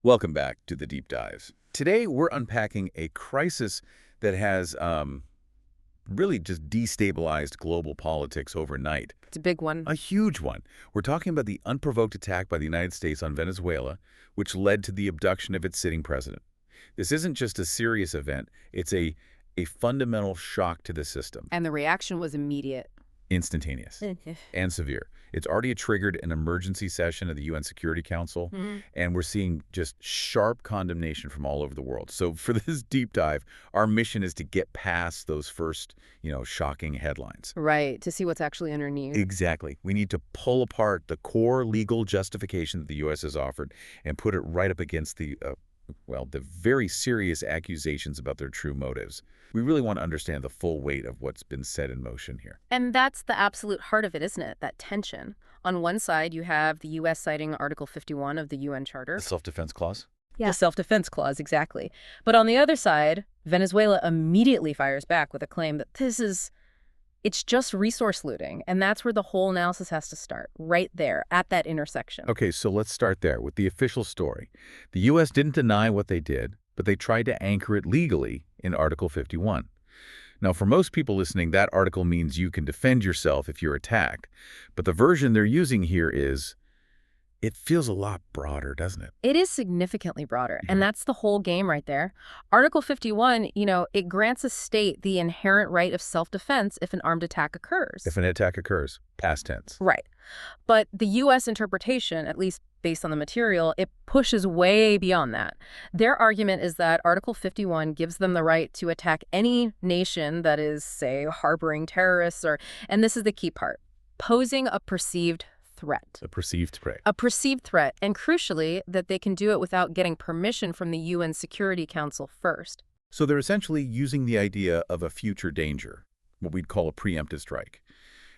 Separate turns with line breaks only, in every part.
Welcome back to the Deep Dive. Today, we're unpacking a crisis that has really just destabilized global politics overnight.
It's a big one.
A huge one. We're talking about the unprovoked attack by the United States on Venezuela, which led to the abduction of its sitting president. This isn't just a serious event. It's a fundamental shock to the system,
And the reaction was immediate.
instantaneous and severe. It's already triggered an emergency session of the UN Security Council, and we're seeing just sharp condemnation from all over the world. So for this deep dive, our mission is to get past those first, shocking headlines.
Right, to see what's actually underneath.
Exactly. We need to pull apart the core legal justification that the U.S. has offered and put it right up against the very serious accusations about their true motives. We really want to understand the full weight of what's been set in motion here.
And that's the absolute heart of it, isn't it? That tension. On one side, you have the U.S. citing Article 51 of the UN Charter.
The self-defense clause?
Yeah. The self-defense clause, exactly. But on the other side, Venezuela immediately fires back with a claim that it's just resource looting. And that's where the whole analysis has to start, right there, at that intersection.
Okay, so let's start there with the official story. The U.S. didn't deny what they did, but they tried to anchor it legally in Article 51. Now, for most people listening, that article means you can defend yourself if you're attacked. But the version they're using here it feels a lot broader, doesn't it?
It is significantly broader, and that's the whole game right there. Article 51, it grants a state the inherent right of self-defense if an armed attack occurs.
If an attack occurs, past tense.
Right. But the U.S. interpretation, at least based on the material, it pushes way beyond that. Their argument is that Article 51 gives them the right to attack any nation that is, say, harboring terrorists and this is the key part, posing a perceived threat.
A perceived threat.
A perceived threat, and crucially, that they can do it without getting permission from the UN Security Council first.
So they're essentially using the idea of a future danger, what we'd call a preemptive strike.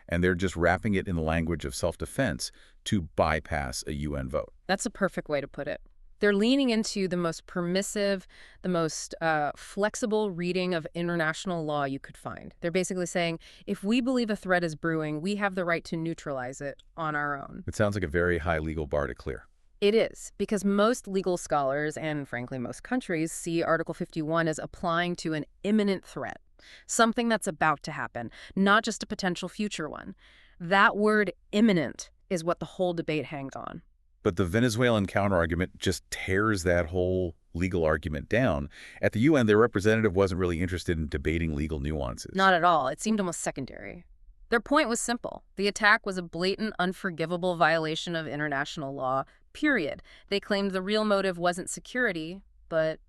And they're just wrapping it in the language of self-defense to bypass a UN vote.
That's a perfect way to put it. They're leaning into the most permissive, the most flexible reading of international law you could find. They're basically saying, if we believe a threat is brewing, we have the right to neutralize it on our own.
It sounds like a very high legal bar to clear.
It is, because most legal scholars, and frankly most countries, see Article 51 as applying to an imminent threat, something that's about to happen, not just a potential future one. That word imminent is what the whole debate hangs on.
But the Venezuelan counterargument just tears that whole legal argument down. At the UN, their representative wasn't really interested in debating legal nuances.
Not at all. It seemed almost secondary. Their point was simple. The attack was a blatant, unforgivable violation of international law, period. They claimed the real motive wasn't security, but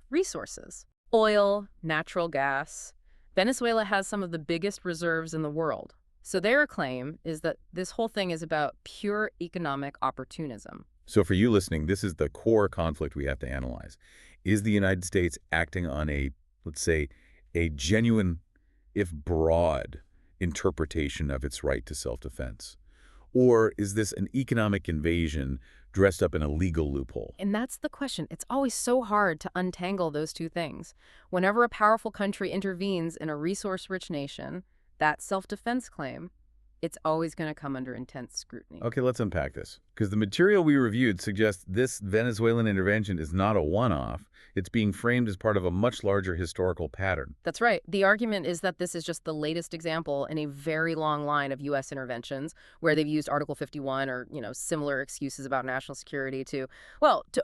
resources. Oil, natural gas. Venezuela has some of the biggest reserves in the world. So their claim is that this whole thing is about pure economic opportunism.
So for you listening, this is the core conflict we have to analyze. Is the United States acting on let's say, a genuine, if broad, interpretation of its right to self-defense? Or is this an economic invasion dressed up in a legal loophole?
And that's the question. It's always so hard to untangle those two things. Whenever a powerful country intervenes in a resource-rich nation, that self-defense claim, it's always going to come under intense scrutiny.
Okay, let's unpack this. Because the material we reviewed suggests this Venezuelan intervention is not a one-off. It's being framed as part of a much larger historical pattern.
That's right. The argument is that this is just the latest example in a very long line of U.S. interventions where they've used Article 51 or, similar excuses about national security to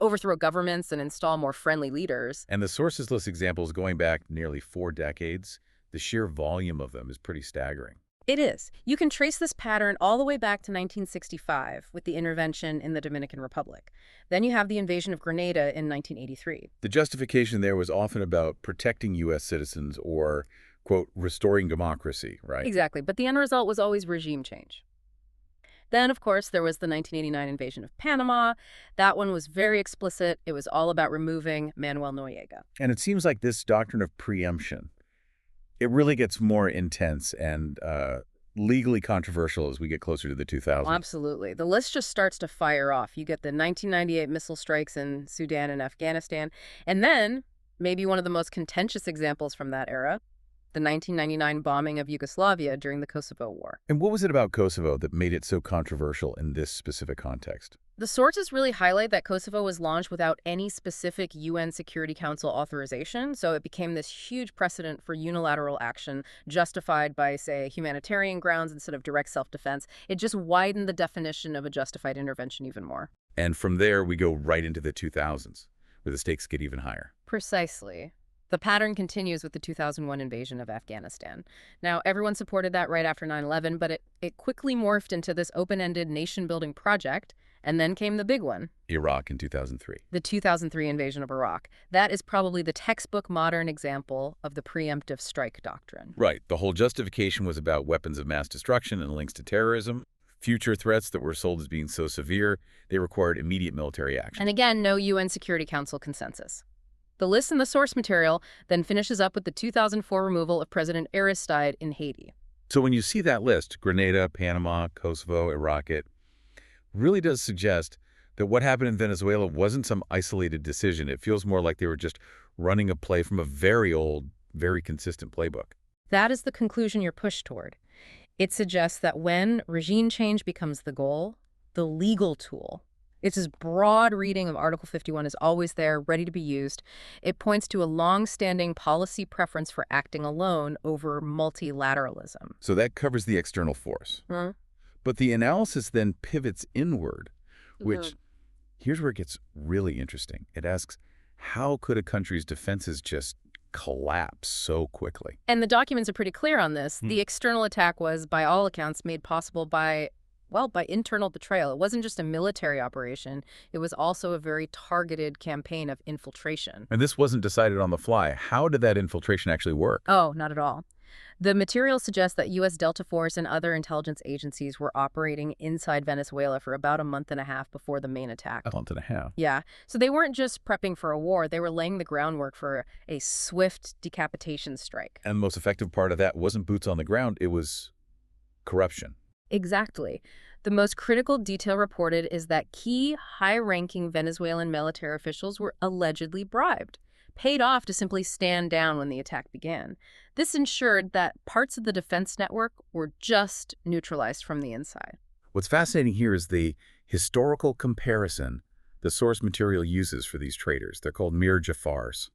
overthrow governments and install more friendly leaders.
And the sources list examples going back nearly 4 decades. The sheer volume of them is pretty staggering.
It is. You can trace this pattern all the way back to 1965 with the intervention in the Dominican Republic. Then you have the invasion of Grenada in 1983.
The justification there was often about protecting U.S. citizens or, quote, restoring democracy, right?
Exactly. But the end result was always regime change. Then, of course, there was the 1989 invasion of Panama. That one was very explicit. It was all about removing Manuel Noriega.
And it seems like this doctrine of preemption, it really gets more intense and legally controversial as we get closer to the 2000s.
Absolutely. The list just starts to fire off. You get the 1998 missile strikes in Sudan and Afghanistan. And then, maybe one of the most contentious examples from that era, the 1999 bombing of Yugoslavia during the Kosovo War.
And what was it about Kosovo that made it so controversial in this specific context?
The sources really highlight that Kosovo was launched without any specific UN Security Council authorization, so it became this huge precedent for unilateral action justified by, say, humanitarian grounds instead of direct self-defense. It just widened the definition of a justified intervention even more.
And from there, we go right into the 2000s, where the stakes get even higher.
Precisely. The pattern continues with the 2001 invasion of Afghanistan. Now, everyone supported that right after 9/11, but it quickly morphed into this open-ended nation-building project. And then came the big one.
Iraq in 2003.
The 2003 invasion of Iraq. That is probably the textbook modern example of the preemptive strike doctrine.
Right. The whole justification was about weapons of mass destruction and links to terrorism. Future threats that were sold as being so severe, they required immediate military action.
And again, no UN Security Council consensus. The list in the source material then finishes up with the 2004 removal of President Aristide in Haiti.
So when you see that list, Grenada, Panama, Kosovo, Iraq, it really does suggest that what happened in Venezuela wasn't some isolated decision. It feels more like they were just running a play from a very old, very consistent playbook.
That is the conclusion you're pushed toward. It suggests that when regime change becomes the goal, the legal tool, it's this broad reading of Article 51 is always there, ready to be used. It points to a long-standing policy preference for acting alone over multilateralism.
So that covers the external force. But the analysis then pivots inward, which here's where it gets really interesting. It asks, how could a country's defenses just collapse so quickly?
And the documents are pretty clear on this. The external attack was, by all accounts, made possible by internal betrayal. It wasn't just a military operation. It was also a very targeted campaign of infiltration.
And this wasn't decided on the fly. How did that infiltration actually work?
Oh, not at all. The material suggests that U.S. Delta Force and other intelligence agencies were operating inside Venezuela for about a month and a half before the main attack.
A month and a half.
Yeah. So they weren't just prepping for a war. They were laying the groundwork for a swift decapitation strike.
And the most effective part of that wasn't boots on the ground. It was corruption.
Exactly. The most critical detail reported is that key, high-ranking Venezuelan military officials were allegedly bribed, paid off to simply stand down when the attack began. This ensured that parts of the defense network were just neutralized from the inside.
What's fascinating here is the historical comparison the source material uses for these traitors. They're called Mir Jafars.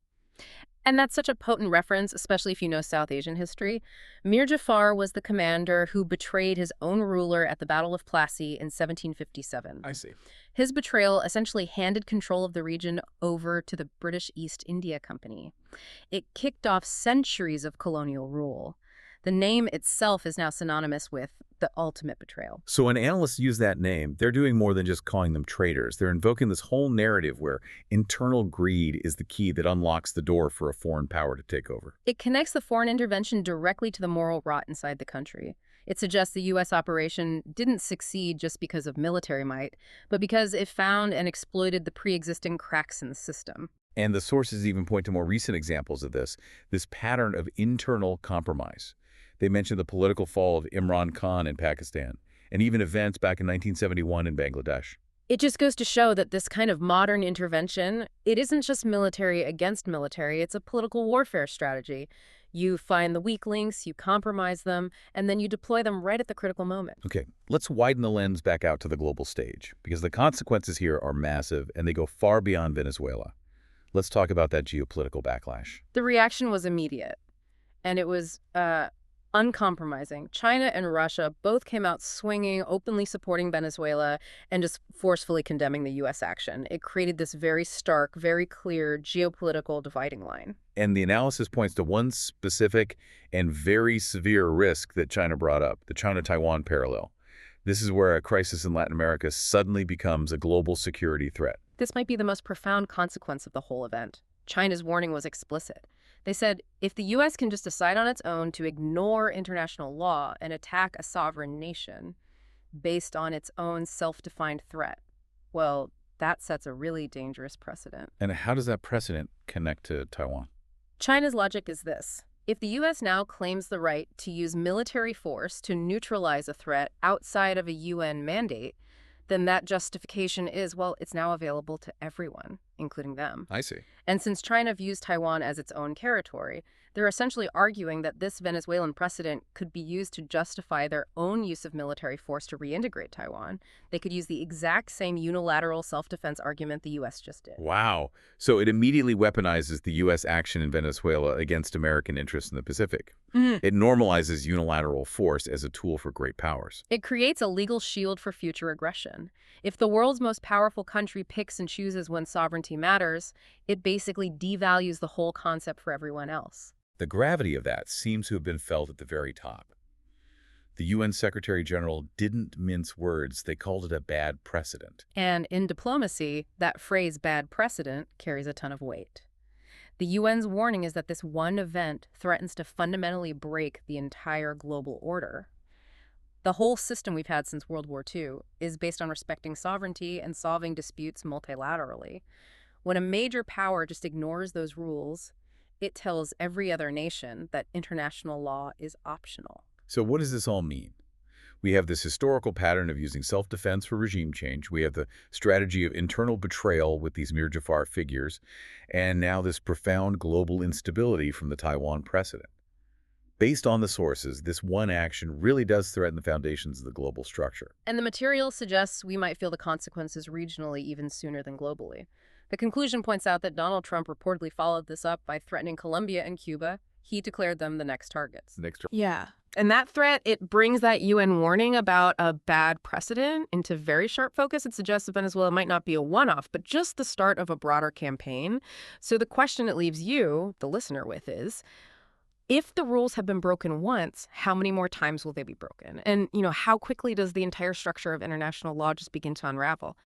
And that's such a potent reference, especially if you know South Asian history. Mir Jafar was the commander who betrayed his own ruler at the Battle of Plassey in 1757.
I see.
His betrayal essentially handed control of the region over to the British East India Company. It kicked off centuries of colonial rule. The name itself is now synonymous with the ultimate betrayal.
So when analysts use that name, they're doing more than just calling them traitors. They're invoking this whole narrative where internal greed is the key that unlocks the door for a foreign power to take over.
It connects the foreign intervention directly to the moral rot inside the country. It suggests the U.S. operation didn't succeed just because of military might, but because it found and exploited the pre-existing cracks in the system.
And the sources even point to more recent examples of this pattern of internal compromise. They mention the political fall of Imran Khan in Pakistan, and even events back in 1971 in Bangladesh.
It just goes to show that this kind of modern intervention, it isn't just military against military, it's a political warfare strategy. You find the weak links, you compromise them, and then you deploy them right at the critical moment.
Okay, let's widen the lens back out to the global stage, because the consequences here are massive, and they go far beyond Venezuela. Let's talk about that geopolitical backlash.
The reaction was immediate, and it was uncompromising. China and Russia both came out swinging, openly supporting Venezuela, and just forcefully condemning the U.S. action. It created this very stark, very clear geopolitical dividing line.
And the analysis points to one specific and very severe risk that China brought up, the China-Taiwan parallel. This is where a crisis in Latin America suddenly becomes a global security threat.
This might be the most profound consequence of the whole event. China's warning was explicit. They said, if the U.S. can just decide on its own to ignore international law and attack a sovereign nation based on its own self-defined threat, well, that sets a really dangerous precedent.
And how does that precedent connect to Taiwan?
China's logic is this. If the U.S. now claims the right to use military force to neutralize a threat outside of a UN mandate, then that justification is, well, it's now available to everyone, including them.
I see.
And since China views Taiwan as its own territory, they're essentially arguing that this Venezuelan precedent could be used to justify their own use of military force to reintegrate Taiwan. They could use the exact same unilateral self-defense argument the U.S. just did.
Wow. So it immediately weaponizes the U.S. action in Venezuela against American interests in the Pacific. It normalizes unilateral force as a tool for great powers.
It creates a legal shield for future aggression. If the world's most powerful country picks and chooses when sovereignty matters, it basically devalues the whole concept for everyone else.
The gravity of that seems to have been felt at the very top. The UN Secretary General didn't mince words. They called it a bad precedent.
And in diplomacy, that phrase bad precedent carries a ton of weight. The UN's warning is that this one event threatens to fundamentally break the entire global order. The whole system we've had since World War II is based on respecting sovereignty and solving disputes multilaterally. When a major power just ignores those rules, it tells every other nation that international law is optional.
So what does this all mean? We have this historical pattern of using self-defense for regime change. We have the strategy of internal betrayal with these Mir Jafar figures, and now this profound global instability from the Taiwan precedent. Based on the sources, this one action really does threaten the foundations of the global structure.
And the material suggests we might feel the consequences regionally even sooner than globally. The conclusion points out that Donald Trump reportedly followed this up by threatening Colombia and Cuba. He declared them the next targets.
Yeah. And that threat, it brings that UN warning about a bad precedent into very sharp focus. It suggests that Venezuela might not be a one-off, but just the start of a broader campaign. So the question it leaves you, the listener, with is, if the rules have been broken once, how many more times will they be broken? And, how quickly does the entire structure of international law just begin to unravel?